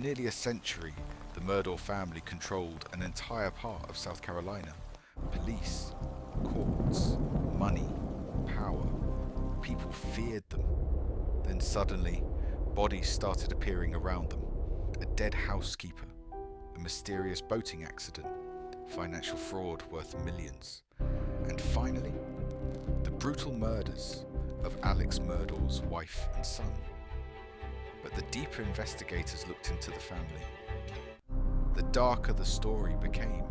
nearly a century, the Murdaugh family controlled an entire part of South Carolina. Police, courts, money, power. People feared them. Then suddenly, bodies started appearing around them. A dead housekeeper, a mysterious boating accident, financial fraud worth millions. And finally, the brutal murders of Alex Murdaugh's wife and son. But the deeper investigators looked into the family, the darker the story became.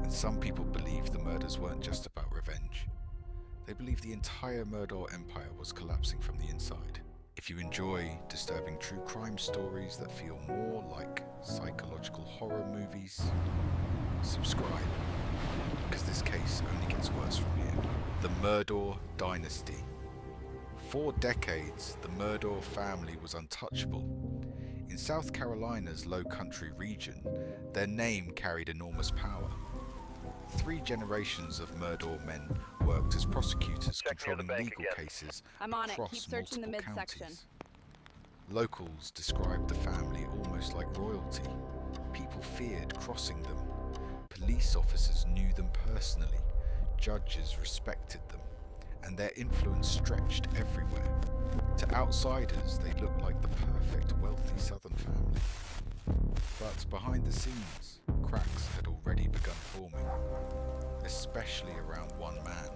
And some people believed the murders weren't just about revenge. They believed the entire Murdaugh empire was collapsing from the inside. If you enjoy disturbing true crime stories that feel more like psychological horror movies, subscribe, because this case only gets worse from here. The Murdaugh Dynasty. For decades, the Murdaugh family was untouchable. In South Carolina's low country region, their name carried enormous power. 3 generations of Murdaugh men worked as prosecutors controlling legal cases across multiple counties. Locals described the family almost like royalty. People feared crossing them. Police officers knew them personally. Judges respected them. And their influence stretched everywhere. To outsiders, they looked like the perfect, wealthy Southern family. But behind the scenes, cracks had already begun forming, especially around one man,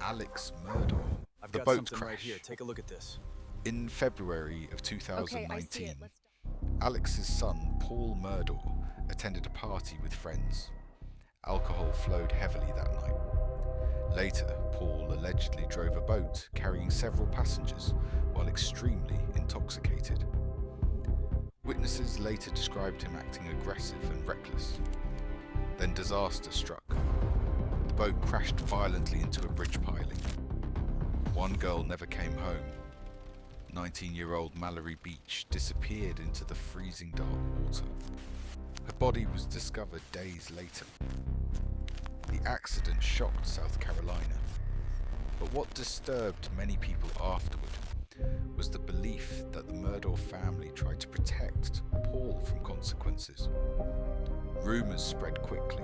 Alex Murdaugh. I've The got boat something crash. right here. Take a look at this. In February of 2019, Okay, I see it. Alex's son, Paul Murdaugh, attended a party with friends. Alcohol flowed heavily that night. Later, Paul allegedly drove a boat carrying several passengers while extremely intoxicated. Witnesses later described him acting aggressive and reckless. Then disaster struck. The boat crashed violently into a bridge piling. One girl never came home. 19-year-old Mallory Beach disappeared into the freezing dark water. Her body was discovered days later. The accident shocked South Carolina, but what disturbed many people afterward was the belief that the Murdaugh family tried to protect Paul from consequences. Rumours spread quickly.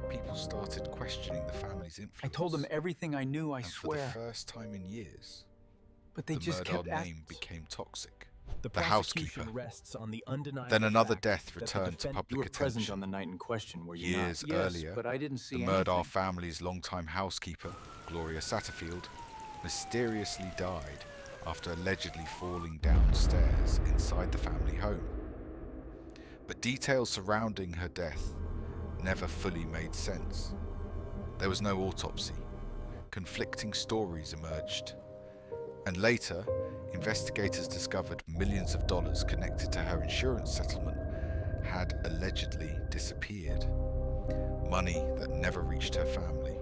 People started questioning the family's influence. I told them everything I knew, I swear. For the first time in years, But they the just kept Murdaugh asking. name became toxic. The housekeeper. prosecution rests on the undeniable Then another fact death that the returned to defendant- public You were present attention. on the night in question, were you Years not? earlier, but I didn't see the anything. Murdaugh family's longtime housekeeper, Gloria Satterfield, mysteriously died after allegedly falling downstairs inside the family home. But details surrounding her death never fully made sense. There was no autopsy. Conflicting stories emerged. And later, investigators discovered millions of dollars connected to her insurance settlement had allegedly disappeared. Money that never reached her family.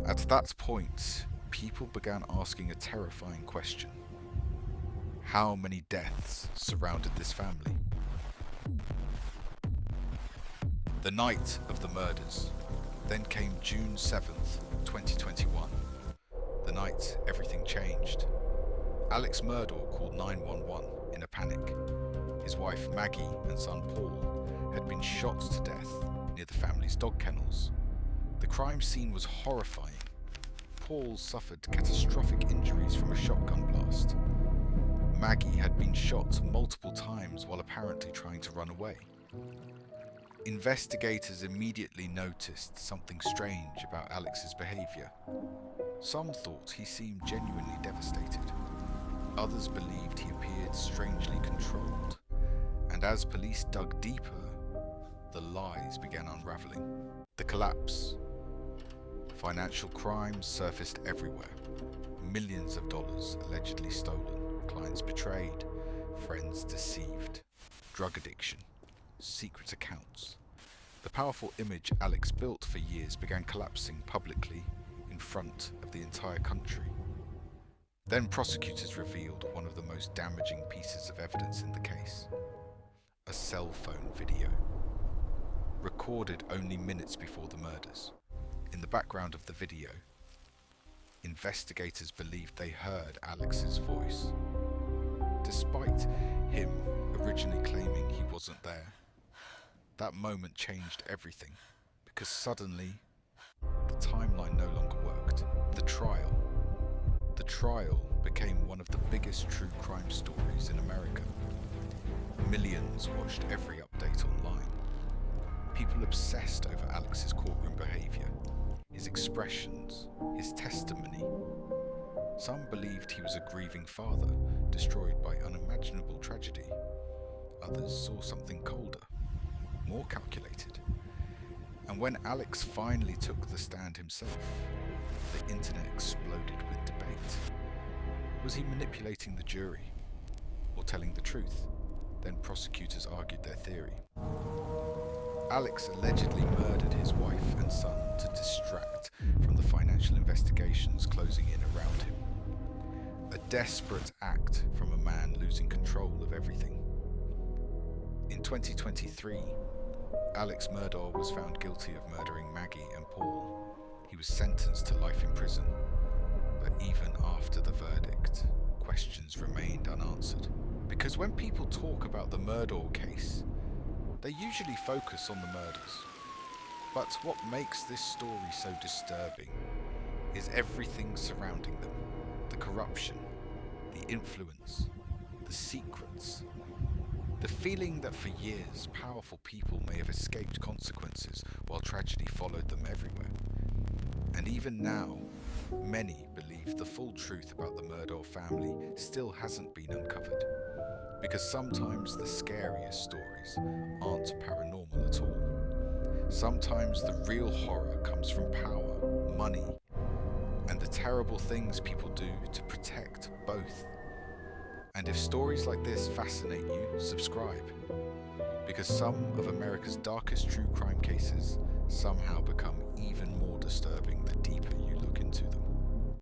At that point, people began asking a terrifying question. How many deaths surrounded this family? The night of the murders. Then came June 7th, 2021. The night everything changed. Alex Murdaugh called 911 in a panic. His wife Maggie and son Paul had been shot to death near the family's dog kennels. The crime scene was horrifying. Paul suffered catastrophic injuries from a shotgun blast. Maggie had been shot multiple times while apparently trying to run away. Investigators immediately noticed something strange about Alex's behavior. Some thought he seemed genuinely devastated. Others believed he appeared strangely controlled. And as police dug deeper, the lies began unraveling. The collapse. Financial crimes surfaced everywhere. Millions of dollars allegedly stolen, clients betrayed, friends deceived, drug addiction, secret accounts. The powerful image Alex built for years began collapsing publicly in front of the entire country. Then prosecutors revealed one of the most damaging pieces of evidence in the case. A cell phone video. Recorded only minutes before the murders. In the background of the video, investigators believed they heard Alex's voice. despite him originally claiming he wasn't there. That moment changed everything, because suddenly, the timeline no longer worked. The trial became one of the biggest true crime stories in America. Millions watched every update online. People obsessed over Alex's courtroom behavior, his expressions, his testimony. Some believed he was a grieving father, destroyed by unimaginable tragedy. Others saw something colder, more calculated. And when Alex finally took the stand himself, the internet exploded with debate. Was he manipulating the jury or telling the truth? Then prosecutors argued their theory. Alex allegedly murdered his wife and son to distract from the financial investigations closing in around him. A desperate act from a man losing control of everything. In 2023, Alex Murdaugh was found guilty of murdering Maggie and Paul. He was sentenced to life in prison. But even after the verdict, questions remained unanswered. Because when people talk about the Murdaugh case, they usually focus on the murders. But what makes this story so disturbing is everything surrounding them. The corruption, the influence, the secrets. The feeling that for years, powerful people may have escaped consequences while tragedy followed them everywhere. And even now, many believe the full truth about the Murdaugh family still hasn't been uncovered. Because sometimes the scariest stories aren't paranormal at all. Sometimes the real horror comes from power, money, and the terrible things people do to protect both. And if stories like this fascinate you, subscribe. Because some of America's darkest true crime cases somehow become even more disturbing the deeper you look into them.